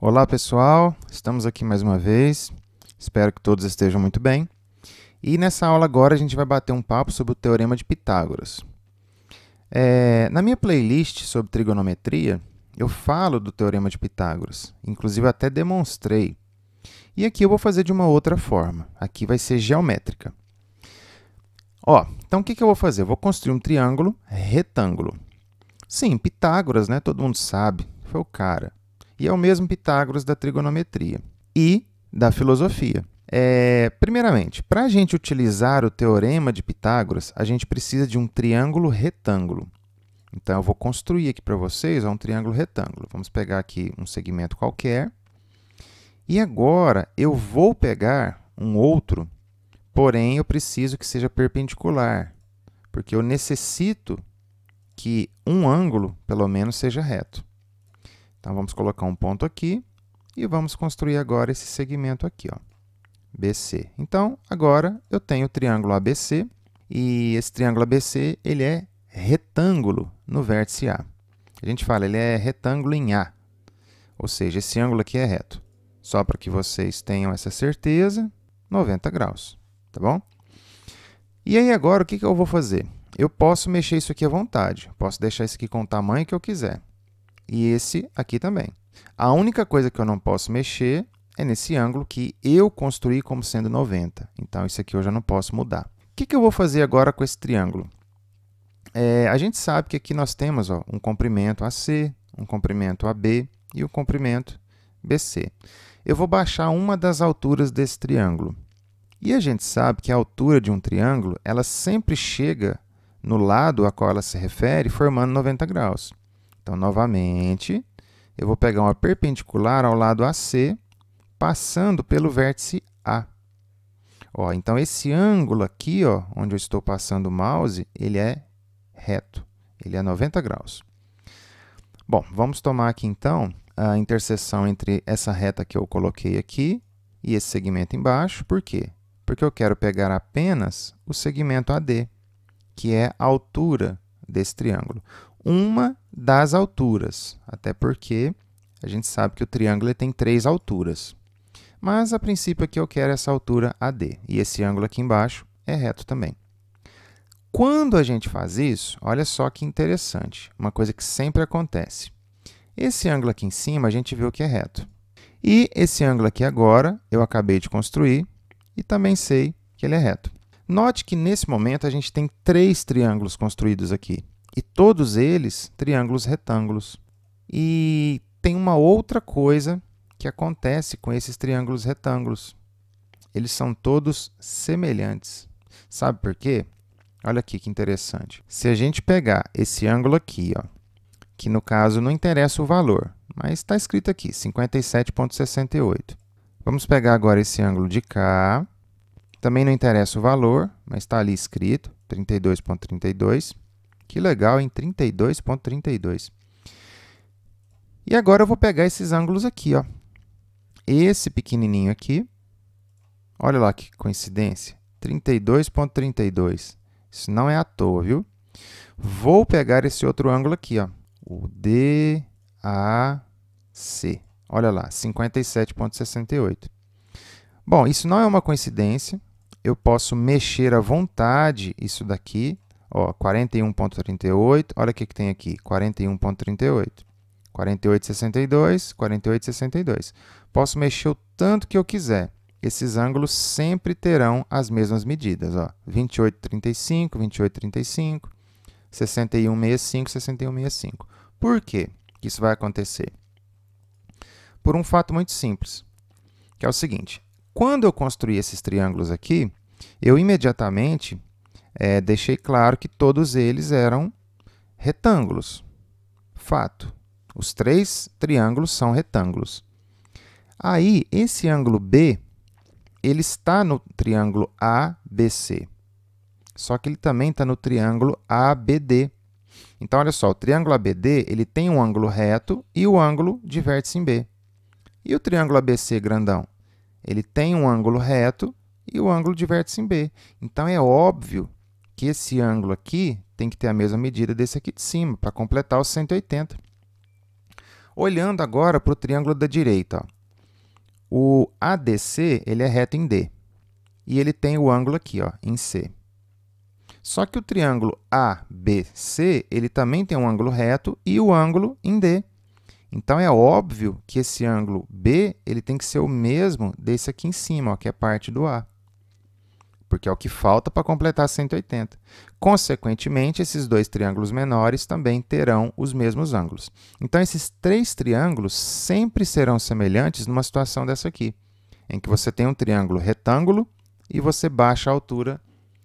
Olá pessoal, estamos aqui mais uma vez, espero que todos estejam muito bem. E nessa aula agora a gente vai bater um papo sobre o Teorema de Pitágoras. Na minha playlist sobre trigonometria, eu falo do Teorema de Pitágoras, inclusive até demonstrei. E aqui eu vou fazer de uma outra forma, aqui vai ser geométrica. Então o que eu vou fazer? Eu vou construir um triângulo retângulo. Sim, Pitágoras, né? Todo mundo sabe, foi o cara. E é o mesmo Pitágoras da trigonometria e da filosofia. Primeiramente, para a gente utilizar o Teorema de Pitágoras, a gente precisa de um triângulo retângulo. Então, eu vou construir aqui para vocês um triângulo retângulo. Vamos pegar aqui um segmento qualquer. E agora, eu vou pegar um outro, porém, eu preciso que seja perpendicular, porque eu necessito que um ângulo, pelo menos, seja reto. Então, vamos colocar um ponto aqui e vamos construir agora esse segmento aqui, ó, BC. Então, agora eu tenho o triângulo ABC e esse triângulo ABC ele é retângulo no vértice A. A gente fala, ele é retângulo em A, ou seja, esse ângulo aqui é reto. Só para que vocês tenham essa certeza, 90 graus, tá bom? E aí agora o que eu vou fazer? Eu posso mexer isso aqui à vontade, posso deixar isso aqui com o tamanho que eu quiser. E esse aqui também. A única coisa que eu não posso mexer é nesse ângulo que eu construí como sendo 90. Então, isso aqui eu já não posso mudar. O que eu vou fazer agora com esse triângulo? A gente sabe que aqui nós temos um comprimento AC, um comprimento AB e um comprimento BC. Eu vou baixar uma das alturas desse triângulo. E a gente sabe que a altura de um triângulo, ela sempre chega no lado a qual ela se refere, formando 90 graus. Então, novamente, eu vou pegar uma perpendicular ao lado AC, passando pelo vértice A. Então, esse ângulo aqui, onde eu estou passando o mouse, ele é reto, ele é 90 graus. Bom, vamos tomar aqui, então, a interseção entre essa reta que eu coloquei aqui e esse segmento embaixo. Por quê? Porque eu quero pegar apenas o segmento AD, que é a altura desse triângulo. Uma das alturas, até porque a gente sabe que o triângulo tem 3 alturas. Mas, a princípio, aqui eu quero essa altura AD, e esse ângulo aqui embaixo é reto também. Quando a gente faz isso, olha só que interessante, uma coisa que sempre acontece. Esse ângulo aqui em cima, a gente viu que é reto. E esse ângulo aqui agora, eu acabei de construir, e também sei que ele é reto. Note que, nesse momento, a gente tem 3 triângulos construídos aqui. E todos eles triângulos retângulos. E tem uma outra coisa que acontece com esses triângulos retângulos. Eles são todos semelhantes. Sabe por quê? Olha aqui que interessante. Se a gente pegar esse ângulo aqui, que no caso não interessa o valor, mas está escrito aqui, 57,68. Vamos pegar agora esse ângulo de cá. Também não interessa o valor, mas está ali escrito, 32,32. Que legal, em 32,32. E agora eu vou pegar esses ângulos aqui, Esse pequenininho aqui, olha lá que coincidência, 32,32. Isso não é à toa, viu? Vou pegar esse outro ângulo aqui, o DAC. Olha lá, 57,68. Bom, isso não é uma coincidência. Eu posso mexer à vontade isso daqui. 41,38, olha o que tem aqui, 41,38. 48,62, 48,62. Posso mexer o tanto que eu quiser. Esses ângulos sempre terão as mesmas medidas. 28,35, 28,35, 61,65, 61,65. Por quê que isso vai acontecer? Por um fato muito simples, que é o seguinte. Quando eu construí esses triângulos aqui, eu imediatamente deixei claro que todos eles eram retângulos. Fato. Os 3 triângulos são retângulos. Aí, esse ângulo B, ele está no triângulo ABC. Só que ele também está no triângulo ABD. Então, olha só, o triângulo ABD ele tem um ângulo reto e o ângulo de vértice em B. E o triângulo ABC grandão? Ele tem um ângulo reto e o ângulo de vértice em B. Então, é óbvio que esse ângulo aqui tem que ter a mesma medida desse aqui de cima, para completar os 180. Olhando agora para o triângulo da direita, ó. O ADC ele é reto em D e ele tem o ângulo aqui, ó, em C. Só que o triângulo ABC ele também tem um ângulo reto e o ângulo em D. Então, é óbvio que esse ângulo B ele tem que ser o mesmo desse aqui em cima, ó, que é parte do A. Porque é o que falta para completar 180. Consequentemente, esses dois triângulos menores também terão os mesmos ângulos. Então, esses três triângulos sempre serão semelhantes numa situação dessa aqui, em que você tem um triângulo retângulo e você baixa a altura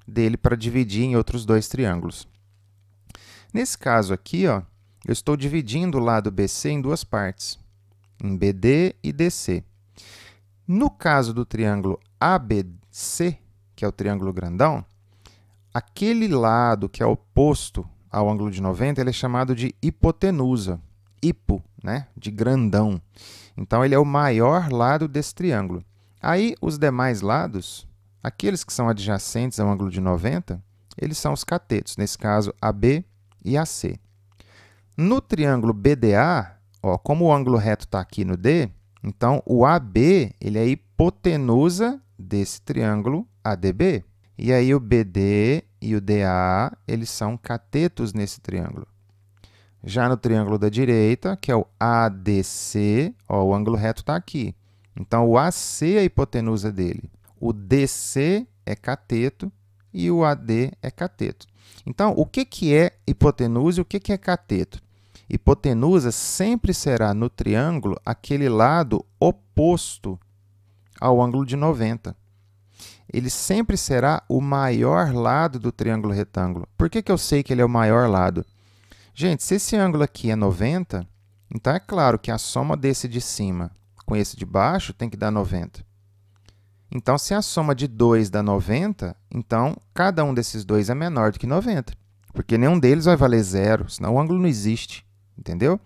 dele para dividir em outros dois triângulos. Nesse caso aqui, ó, eu estou dividindo o lado BC em duas partes, em BD e DC. No caso do triângulo ABC, que é o triângulo grandão, aquele lado que é oposto ao ângulo de 90, ele é chamado de hipotenusa, hipo, né, de grandão. Então, ele é o maior lado desse triângulo. Aí, os demais lados, aqueles que são adjacentes ao ângulo de 90, eles são os catetos, nesse caso, AB e AC. No triângulo BDA, ó, como o ângulo reto está aqui no D, então o AB ele é a hipotenusa desse triângulo ADB. E aí o BD e o DA eles são catetos nesse triângulo. Já no triângulo da direita, que é o ADC, ó, o ângulo reto está aqui. Então o AC é a hipotenusa dele. O DC é cateto e o AD é cateto. Então, o que é hipotenusa e o que é cateto? Hipotenusa sempre será no triângulo aquele lado oposto ao ângulo de 90. Ele sempre será o maior lado do triângulo retângulo. Por que eu sei que ele é o maior lado? Gente, se esse ângulo aqui é 90, então é claro que a soma desse de cima com esse de baixo tem que dar 90. Então, se a soma de 2 dá 90, então cada um desses dois é menor do que 90, porque nenhum deles vai valer zero, senão o ângulo não existe, entendeu?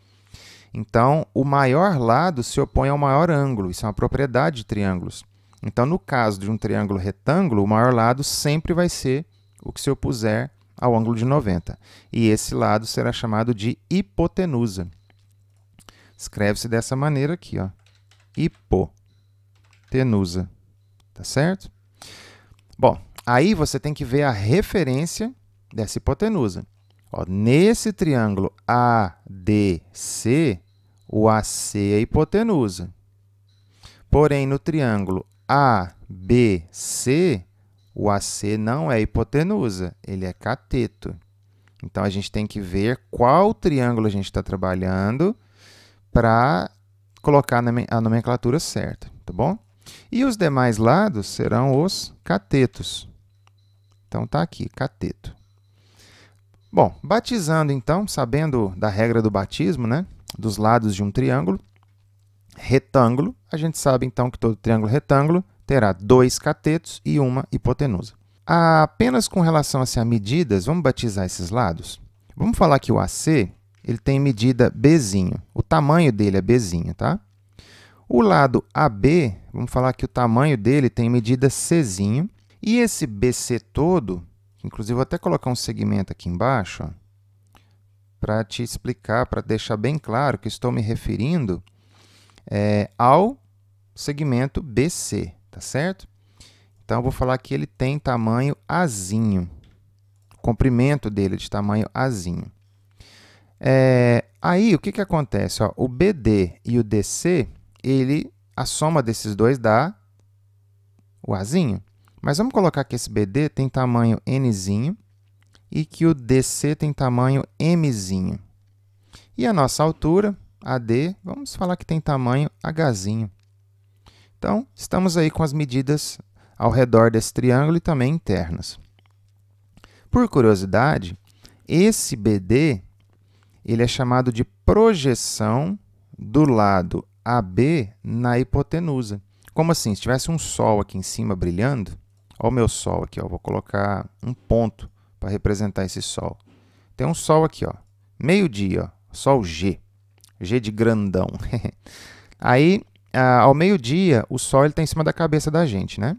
Então, o maior lado se opõe ao maior ângulo, isso é uma propriedade de triângulos. Então, no caso de um triângulo retângulo, o maior lado sempre vai ser o que se opuser ao ângulo de 90, e esse lado será chamado de hipotenusa. Escreve-se dessa maneira aqui, ó, hipotenusa. Tá certo? Bom, aí você tem que ver a referência dessa hipotenusa. Ó, nesse triângulo ADC, o AC é a hipotenusa. Porém, no triângulo ABC, o AC não é hipotenusa, ele é cateto. Então, a gente tem que ver qual triângulo a gente está trabalhando para colocar a nomenclatura certa, tá bom? E os demais lados serão os catetos. Então, está aqui, cateto. Bom, batizando, então, sabendo da regra do batismo, né, dos lados de um triângulo retângulo, a gente sabe, então, que todo triângulo retângulo terá dois catetos e uma hipotenusa. Apenas com relação a medidas, vamos batizar esses lados? Vamos falar que o AC ele tem medida Bzinho. O tamanho dele é Bzinho, tá? O lado AB, vamos falar que o tamanho dele tem medida Czinho. E esse BC todo, inclusive vou até colocar um segmento aqui embaixo, para te explicar, para deixar bem claro que estou me referindo ao segmento BC, tá certo? Então, eu vou falar que ele tem tamanho Azinho. O comprimento dele é de tamanho Azinho. Aí, o que acontece? Ó, o BD e o DC, a soma desses dois dá o Azinho. Mas vamos colocar que esse BD tem tamanho Nzinho e que o DC tem tamanho Mzinho. E a nossa altura, AD, vamos falar que tem tamanho Hzinho. Então, estamos aí com as medidas ao redor desse triângulo e também internas. Por curiosidade, esse BD ele é chamado de projeção do lado AB na hipotenusa. Como assim? Se tivesse um Sol aqui em cima brilhando, olha o meu Sol aqui, ó, vou colocar um ponto para representar esse Sol. Tem um Sol aqui, ó, meio-dia, ó, Sol G, G de grandão. Aí, ao meio-dia, o Sol está em cima da cabeça da gente, né?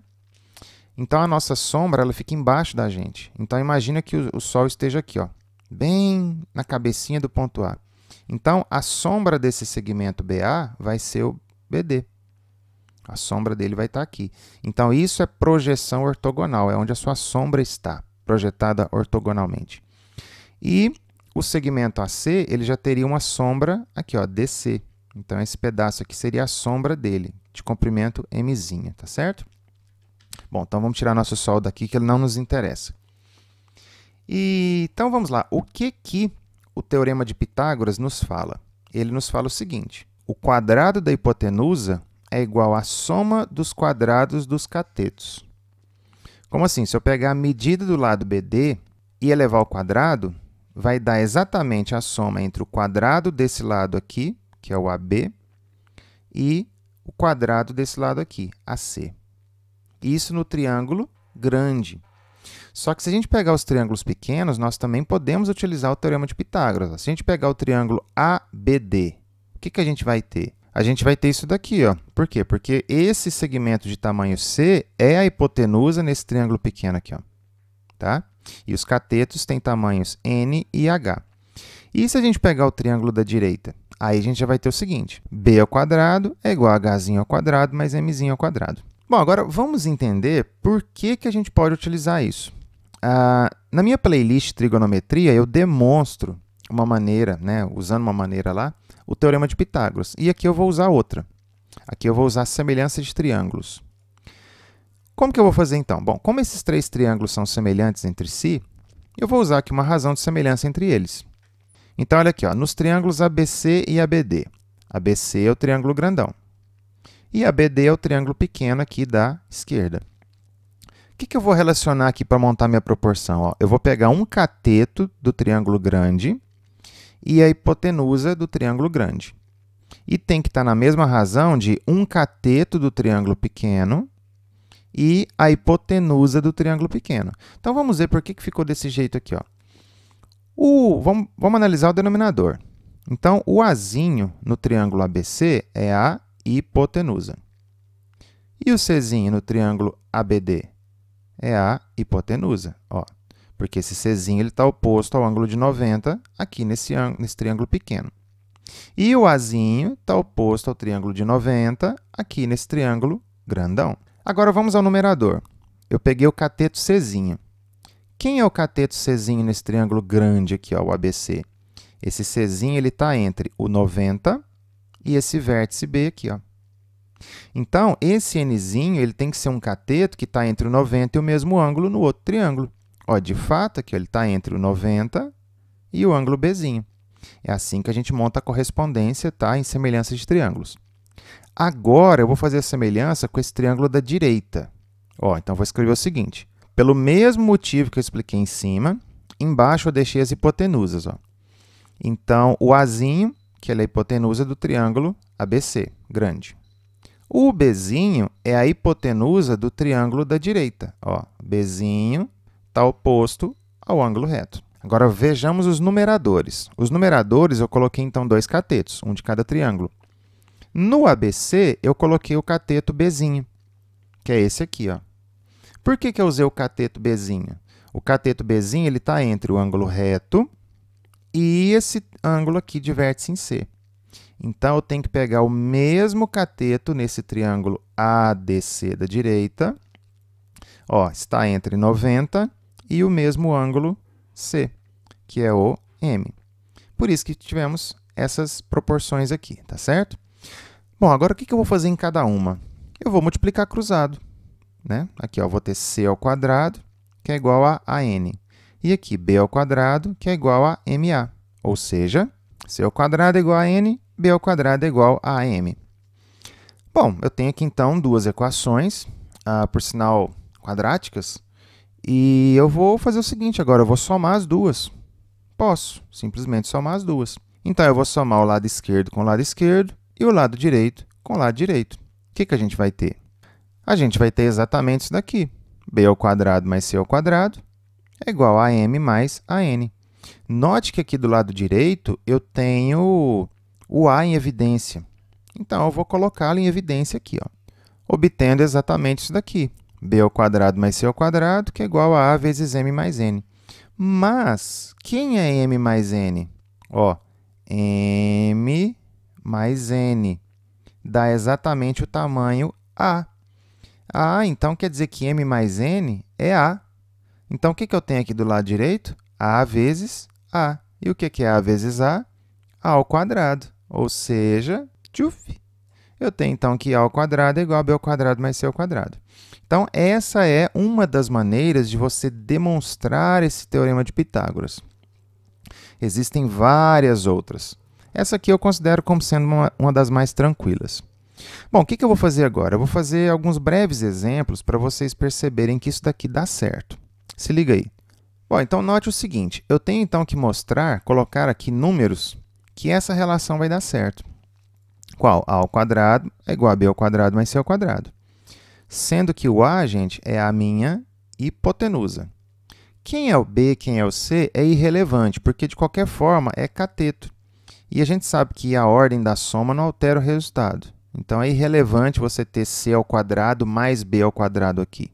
Então, a nossa sombra ela fica embaixo da gente. Então, imagina que o Sol esteja aqui, ó, bem na cabecinha do ponto A. Então, a sombra desse segmento BA vai ser o BD. A sombra dele vai estar aqui. Então, isso é projeção ortogonal, é onde a sua sombra está, projetada ortogonalmente. E o segmento AC, ele já teria uma sombra aqui, ó, DC. Então, esse pedaço aqui seria a sombra dele, de comprimento Mzinha, tá certo? Bom, então vamos tirar nosso sol daqui, que ele não nos interessa. Então, vamos lá. O que o Teorema de Pitágoras nos fala? Ele nos fala o seguinte: o quadrado da hipotenusa é igual à soma dos quadrados dos catetos. Como assim? Se eu pegar a medida do lado BD e elevar ao quadrado, vai dar exatamente a soma entre o quadrado desse lado aqui, que é o AB, e o quadrado desse lado aqui, AC. Isso no triângulo grande. Só que se a gente pegar os triângulos pequenos, nós também podemos utilizar o Teorema de Pitágoras. Se a gente pegar o triângulo ABD, o que a gente vai ter? A gente vai ter isso daqui, ó. Por quê? Porque esse segmento de tamanho C é a hipotenusa nesse triângulo pequeno aqui, ó. Tá? E os catetos têm tamanhos N e H. E se a gente pegar o triângulo da direita? Aí a gente já vai ter o seguinte: B ao quadrado é igual a Hzinho ao quadrado mais Mzinho ao quadrado. Bom, agora vamos entender por que a gente pode utilizar isso. Na minha playlist Trigonometria, eu demonstro uma maneira, né, usando uma maneira lá, o Teorema de Pitágoras. E aqui eu vou usar outra. Aqui eu vou usar a semelhança de triângulos. Como que eu vou fazer então? Bom, como esses três triângulos são semelhantes entre si, eu vou usar aqui uma razão de semelhança entre eles. Então, olha aqui, ó, nos triângulos ABC e ABD. ABC é o triângulo grandão. E ABD é o triângulo pequeno aqui da esquerda. O que eu vou relacionar aqui para montar minha proporção? Ó, eu vou pegar um cateto do triângulo grande e a hipotenusa do triângulo grande. E tem que estar na mesma razão de um cateto do triângulo pequeno e a hipotenusa do triângulo pequeno. Então, vamos ver por que ficou desse jeito aqui, ó. Vamos analisar o denominador. Então, o Azinho no triângulo ABC é a hipotenusa. E o Czinho no triângulo ABD é a hipotenusa, ó, porque esse Czinho está oposto ao ângulo de 90 aqui nesse triângulo pequeno. E o Azinho está oposto ao triângulo de 90 aqui nesse triângulo grandão. Agora vamos ao numerador. Eu peguei o cateto Czinho. Quem é o cateto Czinho nesse triângulo grande aqui, ó, o ABC? Esse Czinho está entre o 90 e esse vértice B aqui, ó. Então, esse Nzinho ele tem que ser um cateto que está entre o 90 e o mesmo ângulo no outro triângulo. Ó, de fato, aqui, ó, ele está entre o 90 e o ângulo Bzinho. É assim que a gente monta a correspondência, tá, em semelhança de triângulos. Agora, eu vou fazer a semelhança com esse triângulo da direita. Ó, então, eu vou escrever o seguinte. Pelo mesmo motivo que eu expliquei em cima, embaixo eu deixei as hipotenusas, ó. Então, o Azinho, que é a hipotenusa do triângulo ABC, grande. O Bzinho é a hipotenusa do triângulo da direita. Ó, Bzinho está oposto ao ângulo reto. Agora, vejamos os numeradores. Os numeradores eu coloquei, então, dois catetos, um de cada triângulo. No ABC, eu coloquei o cateto Bzinho, que é esse aqui, ó. Por que eu usei o cateto Bzinho? O cateto Bzinho está entre o ângulo reto e esse ângulo aqui de vértice em C. Então, eu tenho que pegar o mesmo cateto nesse triângulo ADC da direita. Ó, está entre 90 e o mesmo ângulo C, que é o M. Por isso que tivemos essas proporções aqui, tá certo? Bom, agora o que eu vou fazer em cada uma? Eu vou multiplicar cruzado, né? Aqui, ó, eu vou ter C ao quadrado, que é igual a N. E aqui, B ao quadrado, que é igual a MA. Ou seja, C ao quadrado é igual a N, B ao quadrado é igual a M. Bom, eu tenho aqui, então, duas equações, por sinal quadráticas, e eu vou fazer o seguinte agora, eu vou somar as duas. Posso simplesmente somar as duas. Então, eu vou somar o lado esquerdo com o lado esquerdo e o lado direito com o lado direito. O que a gente vai ter? A gente vai ter exatamente isso daqui. B ao quadrado mais C ao quadrado é igual a M mais a N. Note que aqui do lado direito eu tenho o A em evidência. Então, eu vou colocá-lo em evidência aqui, ó, obtendo exatamente isso daqui. B ao quadrado mais C ao quadrado, que é igual a vezes M mais N. Mas, quem é M mais N? Ó, m mais n. Dá exatamente o tamanho A. Então quer dizer que m mais n é A. Então, o que eu tenho aqui do lado direito? A vezes A. E o que é A vezes A? A ao quadrado. Ou seja, tchuf! Eu tenho, então, que A ao quadrado é igual a B ao quadrado mais C ao quadrado. Então, essa é uma das maneiras de você demonstrar esse teorema de Pitágoras. Existem várias outras. Essa aqui eu considero como sendo uma das mais tranquilas. Bom, o que eu vou fazer agora? Eu vou fazer alguns breves exemplos para vocês perceberem que isso daqui dá certo. Se liga aí. Bom, então note o seguinte, eu tenho então que mostrar, colocar aqui números, que essa relação vai dar certo. Qual? A ao quadrado é igual a B ao quadrado mais C ao quadrado. Sendo que o A, gente, é a minha hipotenusa. Quem é o B, quem é o C, é irrelevante, porque de qualquer forma é cateto. E a gente sabe que a ordem da soma não altera o resultado. Então, é irrelevante você ter C ao quadrado mais B ao quadrado aqui.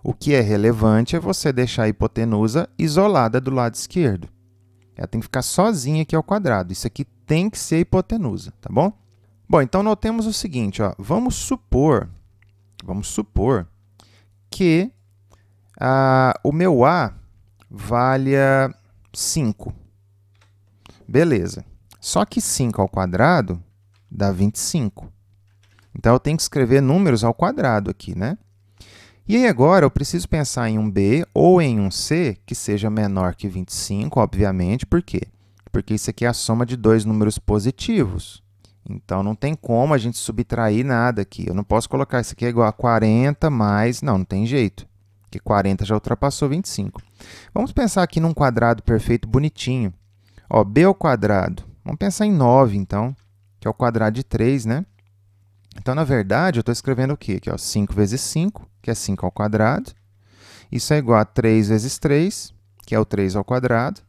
O que é relevante é você deixar a hipotenusa isolada do lado esquerdo. Ela tem que ficar sozinha aqui ao quadrado. Isso aqui tem que ser a hipotenusa, tá bom? Bom, então notemos o seguinte, ó, vamos supor que o meu A valha 5. Beleza. Só que 5 ao quadrado dá 25. Então, eu tenho que escrever números ao quadrado aqui, né? E aí, agora, eu preciso pensar em um B ou em um C que seja menor que 25, obviamente. Por quê? Porque isso aqui é a soma de dois números positivos. Então, não tem como a gente subtrair nada aqui. Eu não posso colocar isso aqui é igual a 40 mais... Não tem jeito, porque 40 já ultrapassou 25. Vamos pensar aqui num quadrado perfeito bonitinho. Ó, B ao quadrado. Vamos pensar em 9, então, que é o quadrado de 3, né? Então, na verdade, eu estou escrevendo o quê? Aqui, ó, 5 vezes 5, que é 5 ao quadrado. Isso é igual a 3 vezes 3, que é o 3 ao quadrado,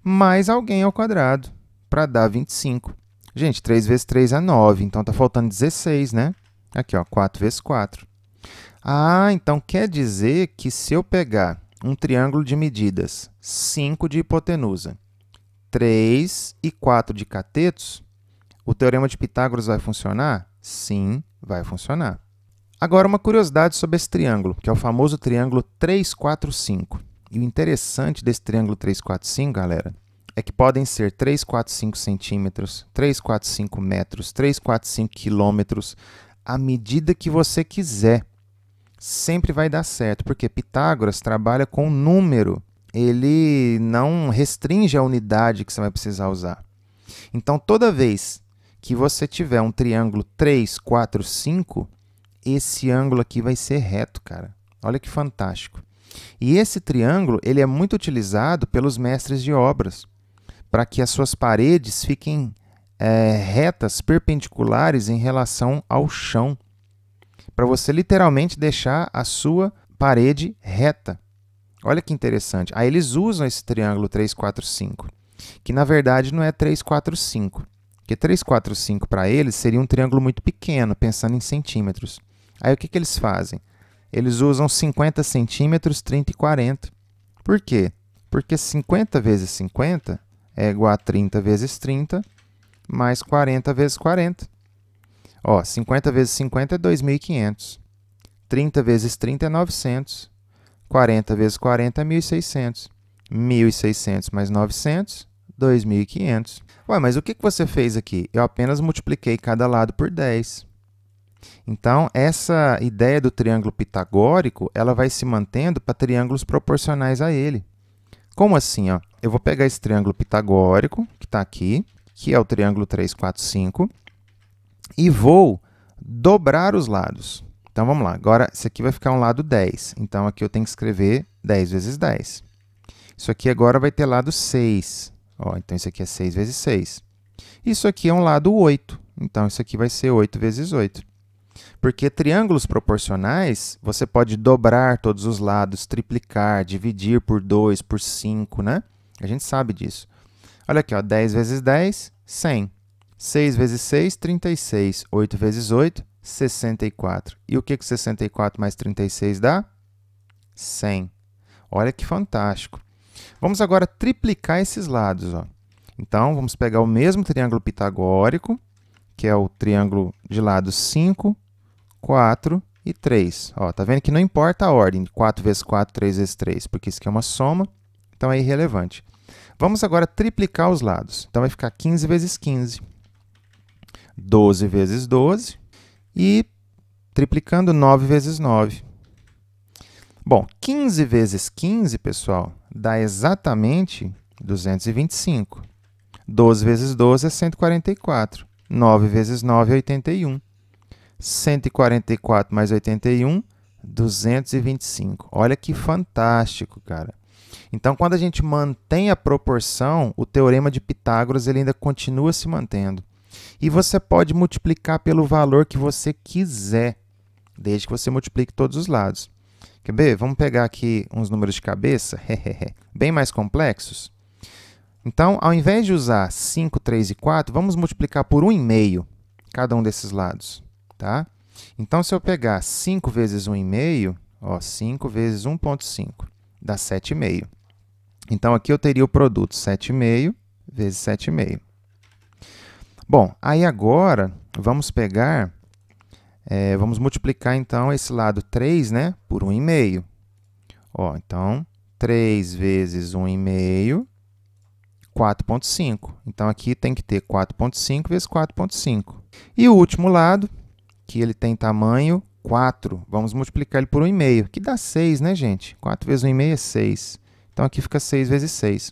mais alguém ao quadrado, para dar 25. Gente, 3 vezes 3 é 9, então está faltando 16, né? Aqui, ó, 4 vezes 4. Então quer dizer que se eu pegar um triângulo de medidas 5 de hipotenusa, 3 e 4 de catetos, o teorema de Pitágoras vai funcionar? Sim, vai funcionar. Agora, uma curiosidade sobre esse triângulo, que é o famoso triângulo 3, 4, 5. E o interessante desse triângulo 3, 4, 5, galera, é que podem ser 3, 4, 5 centímetros, 3, 4, 5 metros, 3, 4, 5 quilômetros, à medida que você quiser. Sempre vai dar certo, porque Pitágoras trabalha com número. Ele não restringe a unidade que você vai precisar usar. Então, toda vez que você tiver um triângulo 3, 4, 5, esse ângulo aqui vai ser reto, cara. Olha que fantástico. E esse triângulo ele é muito utilizado pelos mestres de obras, para que as suas paredes fiquem retas, perpendiculares em relação ao chão, para você literalmente deixar a sua parede reta. Olha que interessante. Aí eles usam esse triângulo 3, 4, 5, que na verdade não é 3, 4, 5. Porque 3, 4, 5 para eles seria um triângulo muito pequeno, pensando em centímetros. Aí o que eles fazem? Eles usam 50 centímetros, 30 e 40. Por quê? Porque 50 vezes 50 é igual a 30 vezes 30, mais 40 vezes 40. Ó, 50 vezes 50 é 2.500. 30 vezes 30 é 900. 40 vezes 40 é 1.600. 1.600 mais 900, 2.500. Ué, mas o que você fez aqui? Eu apenas multipliquei cada lado por 10. Então, essa ideia do triângulo pitagórico, ela vai se mantendo para triângulos proporcionais a ele. Como assim? Ó? Eu vou pegar esse triângulo pitagórico, que está aqui, que é o triângulo 3, 4, 5, e vou dobrar os lados. Então, vamos lá. Agora, esse aqui vai ficar um lado 10. Então, aqui eu tenho que escrever 10 vezes 10. Isso aqui agora vai ter lado 6. Ó, então, isso aqui é 6 vezes 6. Isso aqui é um lado 8. Então, isso aqui vai ser 8 vezes 8. Porque triângulos proporcionais, você pode dobrar todos os lados, triplicar, dividir por 2, por 5, né? A gente sabe disso. Olha aqui, ó, 10 vezes 10, 100. 6 vezes 6, 36. 8 vezes 8, 64. E o que 64 mais 36 dá? 100. Olha que fantástico. Vamos agora triplicar esses lados. Ó. Então, vamos pegar o mesmo triângulo pitagórico, que é o triângulo de lados 5, 4 e 3. Ó, tá vendo que não importa a ordem, 4 vezes 4, 3 vezes 3, porque isso aqui é uma soma, então é irrelevante. Vamos agora triplicar os lados. Então, vai ficar 15 vezes 15, 12 vezes 12 e triplicando 9 vezes 9. Bom, 15 vezes 15, pessoal, dá exatamente 225. 12 vezes 12 é 144. 9 vezes 9 é 81. 144 mais 81, 225. Olha que fantástico, cara. Então, quando a gente mantém a proporção, o teorema de Pitágoras ele ainda continua se mantendo. E você pode multiplicar pelo valor que você quiser, desde que você multiplique todos os lados. Quer ver? Vamos pegar aqui uns números de cabeça, bem mais complexos. Então, ao invés de usar 5, 3 e 4, vamos multiplicar por 1,5 cada um desses lados. Tá? Então, se eu pegar 5 vezes 1,5, ó, 5 vezes 1,5, dá 7,5. Então, aqui eu teria o produto 7,5 vezes 7,5. Bom, aí agora, vamos pegar, vamos multiplicar, então, esse lado 3, né, por 1,5. Ó, então, 3 vezes 1,5, 4,5. Então, aqui tem que ter 4,5 vezes 4,5. E o último lado, que ele tem tamanho 4, vamos multiplicar ele por 1,5, que dá 6, né, gente? 4 vezes 1,5 é 6. Então, aqui fica 6 vezes 6.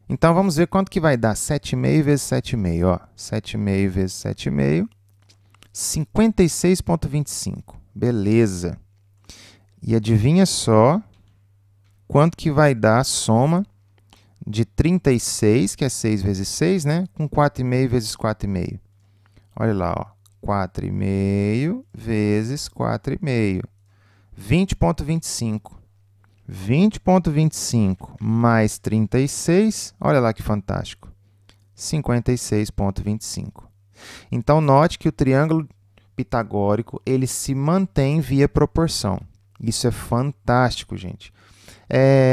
Então, vamos ver quanto que vai dar 7,5 vezes 7,5. Ó, 7,5 vezes 7,5, 56,25. Beleza. E adivinha só quanto que vai dar a soma de 36, que é 6 vezes 6, né? Com 4,5 vezes 4,5. Olha lá, ó. 4,5 vezes 4,5. 20,25. 20,25 mais 36, olha lá que fantástico, 56,25. Então, note que o triângulo pitagórico ele se mantém via proporção. Isso é fantástico, gente.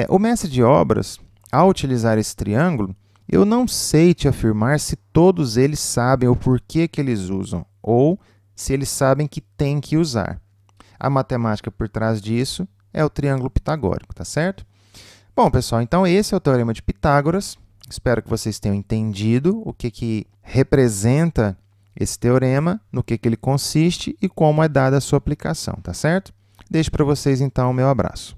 O mestre de obras, ao utilizar esse triângulo, eu não sei te afirmar se todos eles sabem o porquê que eles usam, ou se eles sabem que tem que usar. A matemática por trás disso é o triângulo pitagórico, tá certo? Bom, pessoal, então esse é o teorema de Pitágoras. Espero que vocês tenham entendido o que representa esse teorema, no que ele consiste e como é dada a sua aplicação, tá certo? Deixo para vocês, então, o meu abraço.